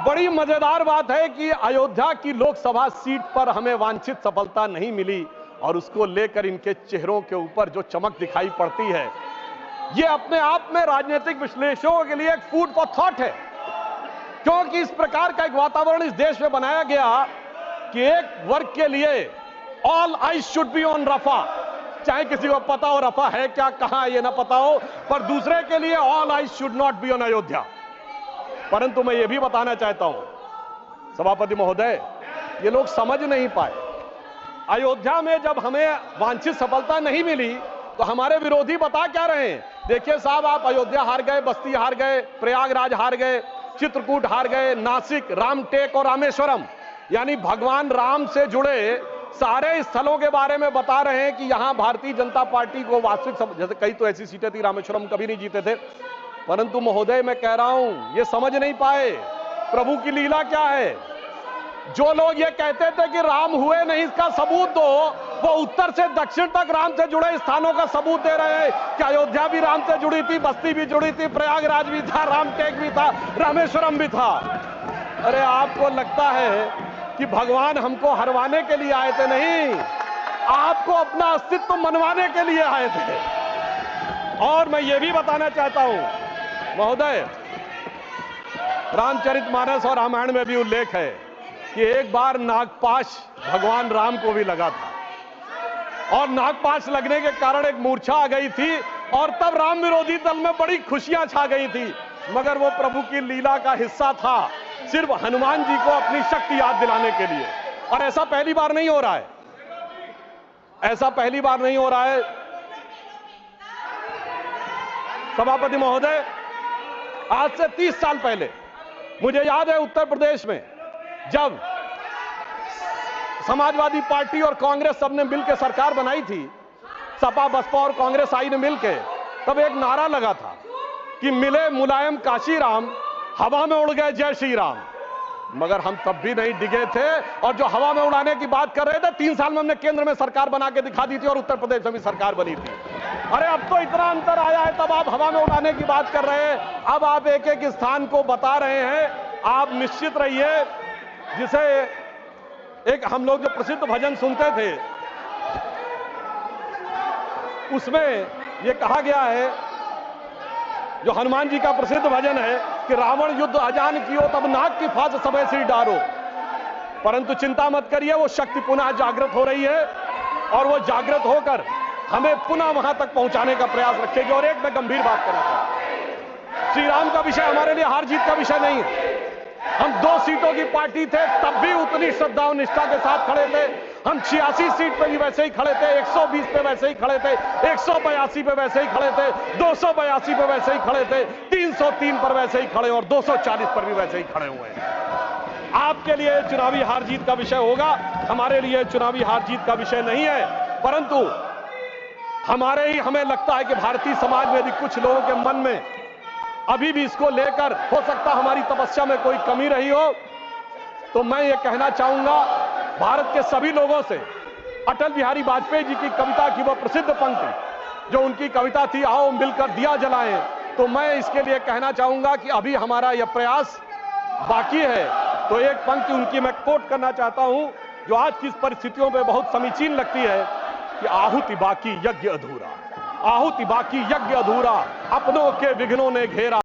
बड़ी मजेदार बात है कि अयोध्या की लोकसभा सीट पर हमें वांछित सफलता नहीं मिली और उसको लेकर इनके चेहरों के ऊपर जो चमक दिखाई पड़ती है, ये अपने आप में राजनीतिक विश्लेषकों के लिए एक फूड फॉर थॉट है। क्योंकि इस प्रकार का एक वातावरण इस देश में बनाया गया कि एक वर्ग के लिए all eyes should be on Rafah, चाहे किसी को पता हो रफा है क्या, कहां ये ना पता हो, पर दूसरे के लिए all eyes should not be on Ayodhya. परंतु मैं ये भी बताना चाहता हूं सभापति महोदय, ये लोग समझ नहीं पाए। अयोध्या में जब हमें वांछित सफलता नहीं मिली तो हमारे विरोधी बता क्या रहे हैं? देखिए साहब, आप अयोध्या हार गए, बस्ती हार गए, प्रयागराज हार गए, चित्रकूट हार गए, नासिक, रामटेक और रामेश्वरम, यानी भगवान राम से जुड़े सारे स्थलों के बारे में बता रहे हैं कि यहां भारतीय जनता पार्टी को वास्तविक, जैसे कई तो ऐसी सीटें थी, रामेश्वरम कभी नहीं जीते थे। परंतु महोदय, मैं कह रहा हूं, ये समझ नहीं पाए प्रभु की लीला क्या है। जो लोग ये कहते थे कि राम हुए नहीं, इसका सबूत दो, वो उत्तर से दक्षिण तक राम से जुड़े स्थानों का सबूत दे रहे हैं कि अयोध्या भी राम से जुड़ी थी, बस्ती भी जुड़ी थी, प्रयागराज भी था, रामटेक भी था, रामेश्वरम भी था। अरे आपको लगता है कि भगवान हमको हरवाने के लिए आए थे? नहीं, आपको अपना अस्तित्व मनवाने के लिए आए थे। और मैं ये भी बताना चाहता हूं महोदय, रामचरितमानस और रामायण में भी उल्लेख है कि एक बार नागपाश भगवान राम को भी लगा था और नागपाश लगने के कारण एक मूर्छा आ गई थी और तब राम विरोधी दल में बड़ी खुशियां छा गई थी। मगर वो प्रभु की लीला का हिस्सा था, सिर्फ हनुमान जी को अपनी शक्ति याद दिलाने के लिए। और ऐसा पहली बार नहीं हो रहा है, ऐसा पहली बार नहीं हो रहा है सभापति महोदय। आज से 30 साल पहले मुझे याद है, उत्तर प्रदेश में जब समाजवादी पार्टी और कांग्रेस सबने मिलकर सरकार बनाई थी, सपा बसपा और कांग्रेस आई ने मिलकर, तब एक नारा लगा था कि मिले मुलायम काशीराम, हवा में उड़ गए जय श्री राम। मगर हम तब भी नहीं डिगे थे और जो हवा में उड़ाने की बात कर रहे थे, 3 साल में हमने केंद्र में सरकार बना के दिखा दी थी और उत्तर प्रदेश में भी सरकार बनी थी। अरे अब तो इतना अंतर आया है, तब आप हवा में उड़ाने की बात कर रहे हैं, अब आप एक एक स्थान को बता रहे हैं। आप निश्चित रहिए, जिसे एक हम लोग जो प्रसिद्ध भजन सुनते थे उसमें यह कहा गया है, जो हनुमान जी का प्रसिद्ध भजन है कि रावण युद्ध अजान कियो तब नाग की फांस सबे सिर डारो। परंतु चिंता मत करिए, वो शक्ति पुनः जागृत हो रही है और वो जागृत होकर हमें पुनः वहां तक पहुंचाने का प्रयास रखेगी। और एक मैं गंभीर बात करना चाहता हूं, श्री राम का विषय हमारे लिए हार जीत का विषय नहीं है। हम 2 सीटों की पार्टी थे, तब भी उतनी श्रद्धा और निष्ठा के साथ खड़े थे। हम 86 सीट पे भी वैसे ही खड़े थे, 120 पे वैसे ही खड़े थे, 182 पे वैसे ही खड़े थे, 282 पे वैसे ही खड़े थे, 303 पर वैसे ही खड़े और 240 पर भी वैसे ही खड़े हुए हैं। आपके लिए चुनावी हार जीत का विषय होगा, हमारे लिए चुनावी हार जीत का विषय नहीं है। परंतु हमें लगता है कि भारतीय समाज में भी कुछ लोगों के मन में अभी भी इसको लेकर हो सकता हमारी तपस्या में कोई कमी रही हो। तो मैं ये कहना चाहूंगा भारत के सभी लोगों से, अटल बिहारी वाजपेयी जी की कविता की वो प्रसिद्ध पंक्ति जो उनकी कविता थी, आओ मिलकर दिया जलाएं, तो मैं इसके लिए कहना चाहूंगा कि अभी हमारा यह प्रयास बाकी है। तो एक पंक्ति उनकी मैं कोट करना चाहता हूं जो आज की परिस्थितियों में बहुत समीचीन लगती है कि आहुति बाकी यज्ञ अधूरा, आहुति बाकी यज्ञ अधूरा, अपनों के विघ्नों ने घेरा।